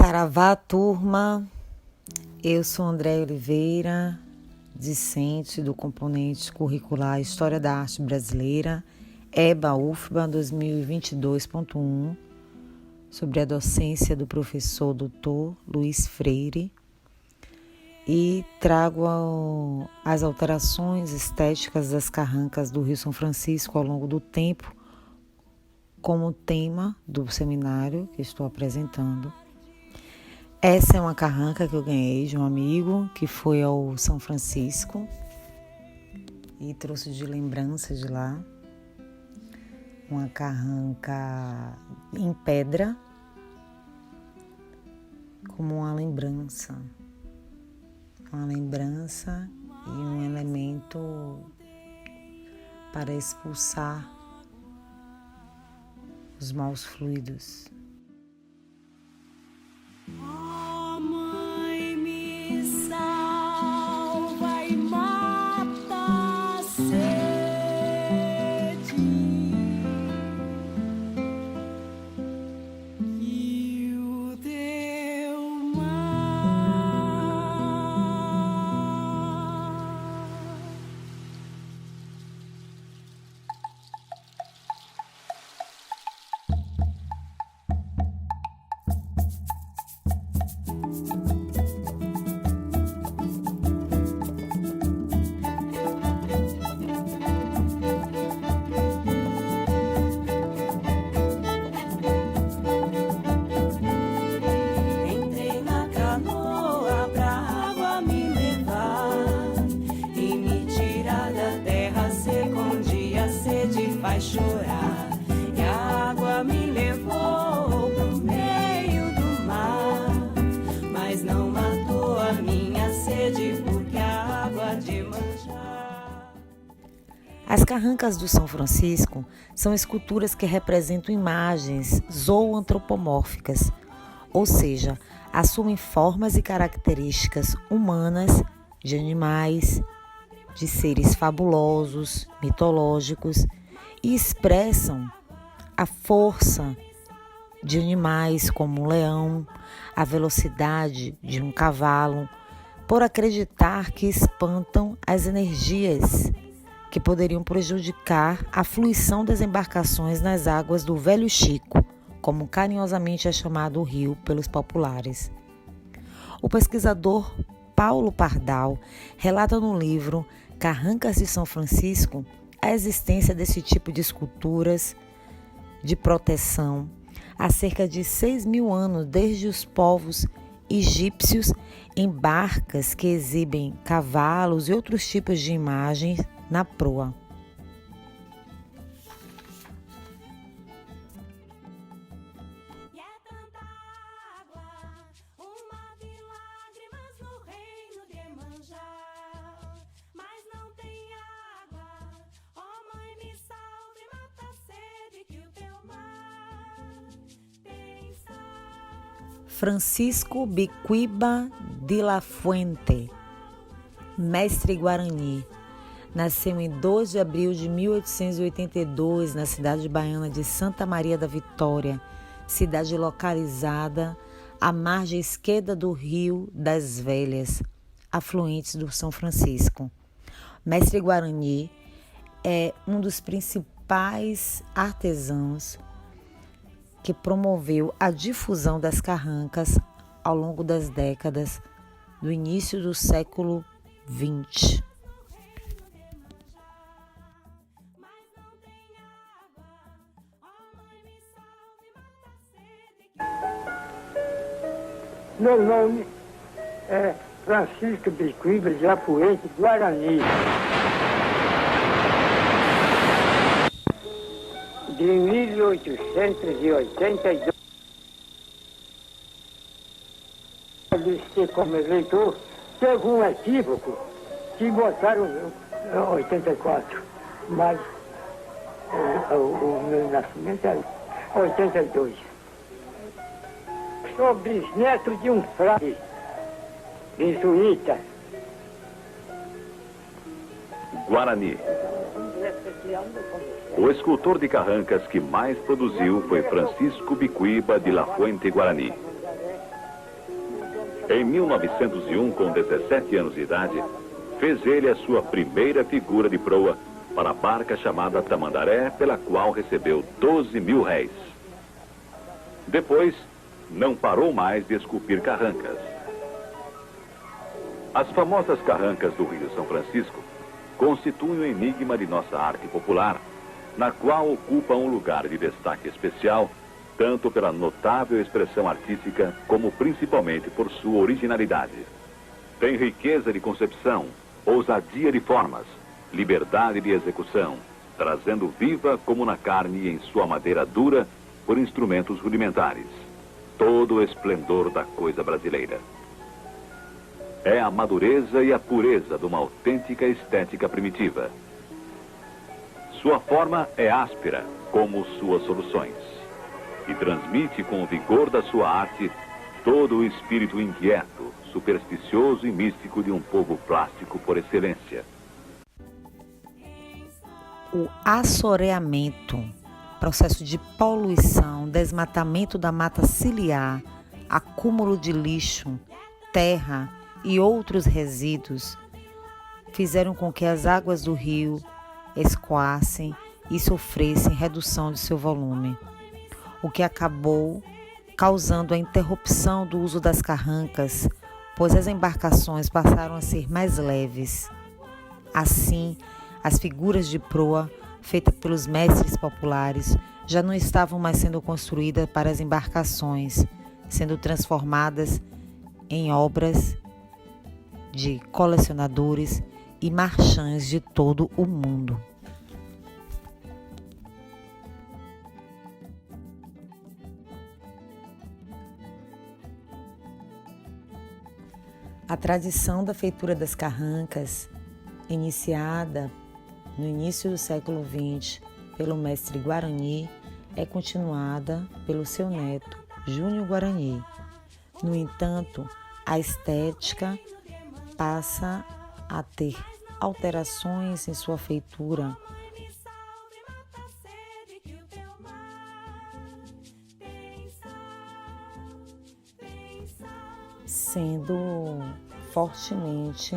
Saravá, turma, eu sou Andréia Oliveira, discente do componente curricular História da Arte Brasileira, EBA-UFBA 2022.1, sobre a docência do professor Dr. Luiz Freire, e trago as alterações estéticas das carrancas do Rio São Francisco ao longo do tempo como tema do seminário que estou apresentando. Essa é uma carranca que eu ganhei de um amigo que foi ao São Francisco e trouxe de lembrança de lá uma carranca em pedra como uma lembrança e um elemento para expulsar os maus fluidos. Oh, mãe, me salva e mata a sede e o teu mar. Entrei na canoa pra água me levar e me tirar da terra seca onde a sede faz chorar. E a água me levou pro meio do mar, mas não matou a minha sede porque a água de manjar. As carrancas do São Francisco são esculturas que representam imagens zooantropomórficas, ou seja, assumem formas e características humanas de animais, de seres fabulosos, mitológicos e expressam a força de animais como um leão, a velocidade de um cavalo, por acreditar que espantam as energias que poderiam prejudicar a fluição das embarcações nas águas do Velho Chico, como carinhosamente é chamado o rio pelos populares. O pesquisador Paulo Pardal relata no livro Carrancas de São Francisco a existência desse tipo de esculturas de proteção há cerca de 6.000 anos, desde os povos egípcios em barcas que exibem cavalos e outros tipos de imagens na proa. E é tanta água, um mar de lágrimas no reino de Iemanjá. Mas não tem água, oh mãe, me salve, mata a sede que o teu mar tem sal. Francisco Bicuíba de la Fuente, mestre guarani, nasceu em 2 de abril de 1882 na cidade baiana de Santa Maria da Vitória, cidade localizada à margem esquerda do Rio das Velhas, afluentes do São Francisco. Mestre Guarani é um dos principais artesãos que promoveu a difusão das carrancas ao longo das décadas do início do século XX. Meu nome é Francisco Bicuíba de la Fuente, Guarani. De 1882. Disse como eleitor, teve um equívoco que botaram 84, mas o meu nascimento é 82. Sou bisneto de um frade jesuíta. Guarani. O escultor de carrancas que mais produziu foi Francisco Bicuíba de la Fuente Guarani. Em 1901, com 17 anos de idade, fez ele a sua primeira figura de proa para a barca chamada Tamandaré, pela qual recebeu 12 mil réis. Depois, não parou mais de esculpir carrancas. As famosas carrancas do Rio São Francisco constituem um enigma de nossa arte popular, na qual ocupa um lugar de destaque especial, tanto pela notável expressão artística, como principalmente por sua originalidade. Tem riqueza de concepção, ousadia de formas, liberdade de execução, trazendo viva como na carne e em sua madeira dura por instrumentos rudimentares, todo o esplendor da coisa brasileira. É a madureza e a pureza de uma autêntica estética primitiva. Sua forma é áspera, como suas soluções, e transmite com o vigor da sua arte todo o espírito inquieto, supersticioso e místico de um povo plástico por excelência. O assoreamento, processo de poluição, desmatamento da mata ciliar, acúmulo de lixo, terra e outros resíduos, fizeram com que as águas do rio escoassem e sofressem redução de seu volume, o que acabou causando a interrupção do uso das carrancas, pois as embarcações passaram a ser mais leves. Assim, as figuras de proa feitas pelos mestres populares já não estavam mais sendo construídas para as embarcações, sendo transformadas em obras de colecionadores e marchands de todo o mundo. A tradição da feitura das carrancas, iniciada no início do século XX pelo mestre Guarani, é continuada pelo seu neto, Júnior Guarani. No entanto, a estética passa a ter alterações em sua feitura, sendo fortemente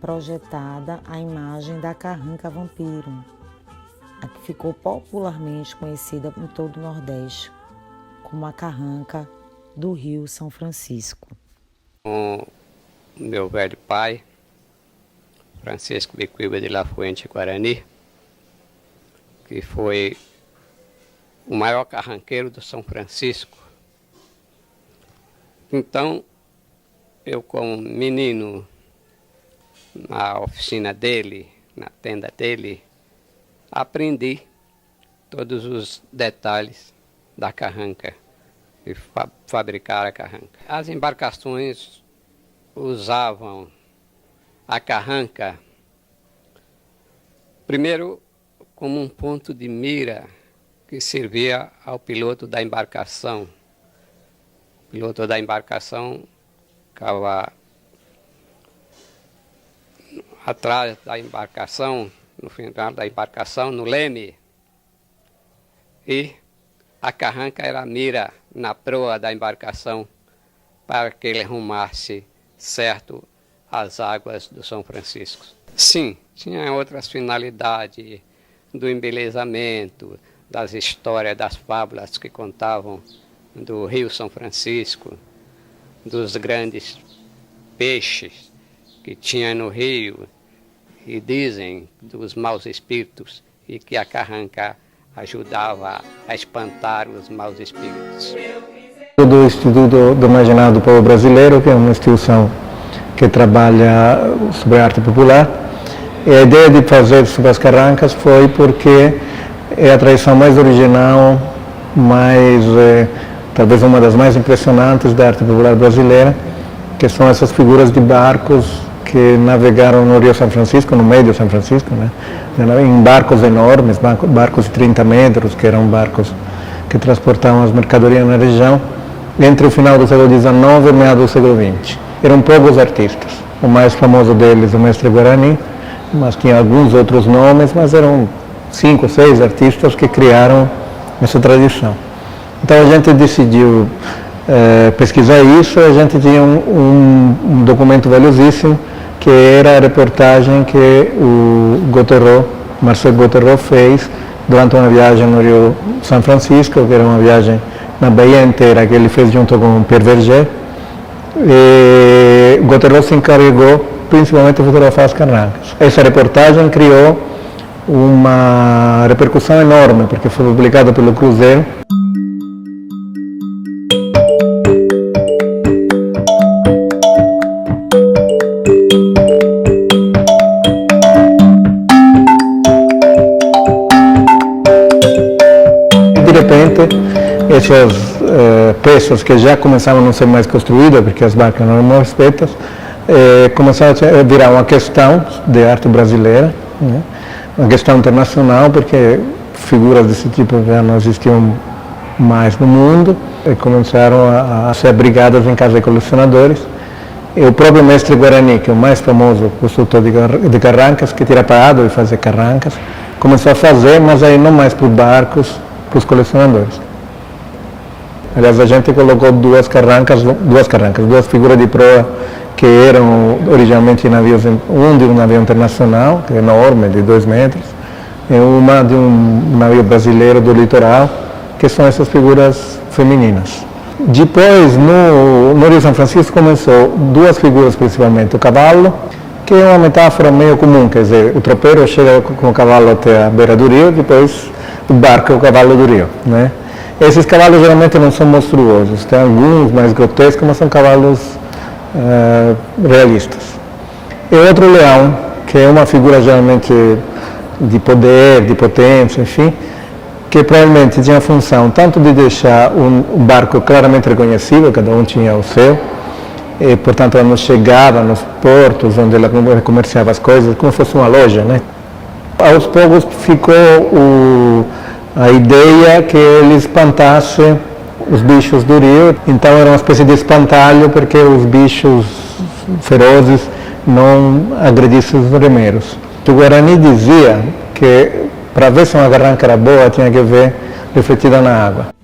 projetada a imagem da carranca vampiro, a que ficou popularmente conhecida em todo o Nordeste como a carranca do Rio São Francisco. Com meu velho pai, Francisco Bicuíba de La Fuente Guarani, que foi o maior carranqueiro do São Francisco. Então, eu como menino, na oficina dele, na tenda dele, aprendi todos os detalhes da carranca e fabricar a carranca. As embarcações usavam a carranca primeiro como um ponto de mira que servia ao piloto da embarcação. O piloto da embarcação ficava atrás da embarcação, no final da embarcação, no leme, e a carranca era a mira na proa da embarcação para que ele rumasse certo as águas do São Francisco. Sim, tinha outras finalidades do embelezamento, das histórias, das fábulas que contavam do Rio São Francisco, dos grandes peixes que tinha no rio, e dizem dos maus espíritos, e que a carranca ajudava a espantar os maus espíritos. Do Instituto do Imaginário do Povo Brasileiro, que é uma instituição que trabalha sobre a arte popular, e a ideia de fazer sobre as carrancas foi porque é a tradição mais original, talvez uma das mais impressionantes da arte popular brasileira, que são essas figuras de barcos que navegaram no Rio São Francisco, no meio do São Francisco, né? Em barcos enormes, barcos de 30 metros, que eram barcos que transportavam as mercadorias na região, entre o final do século XIX e meados do século XX. Eram poucos artistas, o mais famoso deles, o mestre Guarani, mas tinha alguns outros nomes, mas eram 5 ou 6 artistas que criaram essa tradição. Então a gente decidiu pesquisar isso, a gente tinha um documento valiosíssimo, que era a reportagem que o Marcel Gauthieron fez durante uma viagem no Rio São Francisco, que era uma viagem na Bahia inteira, que ele fez junto com Pierre Verger. E Gauthieron se encarregou principalmente de fotografar as carrancas. Essa reportagem criou uma repercussão enorme, porque foi publicada pelo Cruzeiro. Essas peças que já começavam a não ser mais construídas, porque as barcas não eram mais feitas, começaram a virar uma questão de arte brasileira, né? Uma questão internacional, porque figuras desse tipo já não existiam mais no mundo, e começaram a ser abrigadas em casa de colecionadores. E o próprio mestre Guarani, que é o mais famoso construtor de carrancas, que tira parado de fazer carrancas, começou a fazer, mas aí não mais para os barcos, para os colecionadores. Aliás, a gente colocou duas figuras de proa que eram originalmente navios, um de um navio internacional, que é enorme, de 2 metros, e uma de um navio brasileiro do litoral, que são essas figuras femininas. Depois, no Rio São Francisco, começou 2 figuras principalmente, o cavalo, que é uma metáfora meio comum, quer dizer, o tropeiro chega com o cavalo até a beira do rio, depois o barco é o cavalo do rio, né? Esses cavalos geralmente não são monstruosos, tem alguns mais grotescos, mas são cavalos realistas. E outro leão, que é uma figura geralmente de poder, de potência, enfim, que provavelmente tinha a função tanto de deixar um barco claramente reconhecível, cada um tinha o seu, e portanto ela não chegava nos portos onde ela comerciava as coisas, como se fosse uma loja, né? Aos poucos ficou a ideia que ele espantasse os bichos do rio, então era uma espécie de espantalho porque os bichos ferozes não agredissem os remeiros. O Guarani dizia que para ver se uma carranca era boa tinha que ver refletida na água.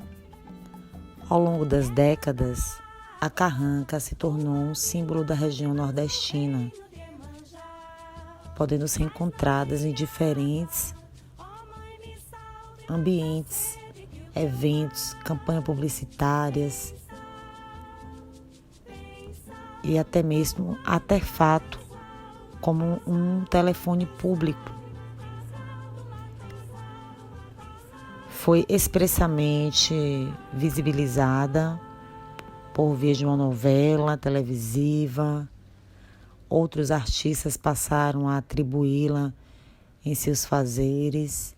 Ao longo das décadas, a carranca se tornou um símbolo da região nordestina, podendo ser encontradas em diferentes ambientes, eventos, campanhas publicitárias e até mesmo artefato como um telefone público. Foi expressamente visibilizada por via de uma novela televisiva. Outros artistas passaram a atribuí-la em seus fazeres.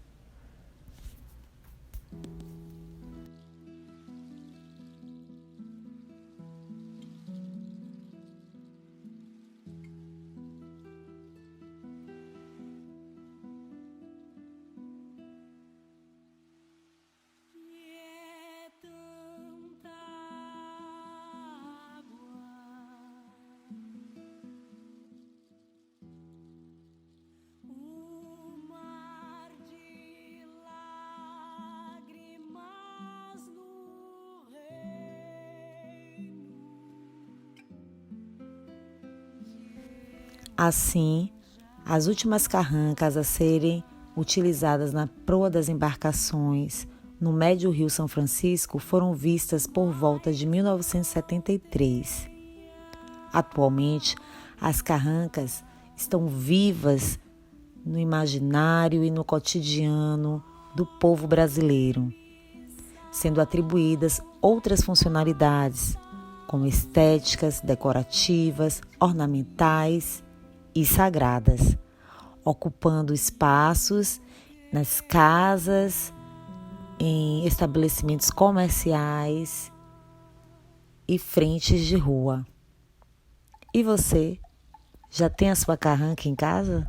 Assim, as últimas carrancas a serem utilizadas na proa das embarcações no médio Rio São Francisco foram vistas por volta de 1973. Atualmente, as carrancas estão vivas no imaginário e no cotidiano do povo brasileiro, sendo atribuídas outras funcionalidades, como estéticas, decorativas, ornamentais e sagradas, ocupando espaços nas casas, em estabelecimentos comerciais e frentes de rua. E você, já tem a sua carranca em casa?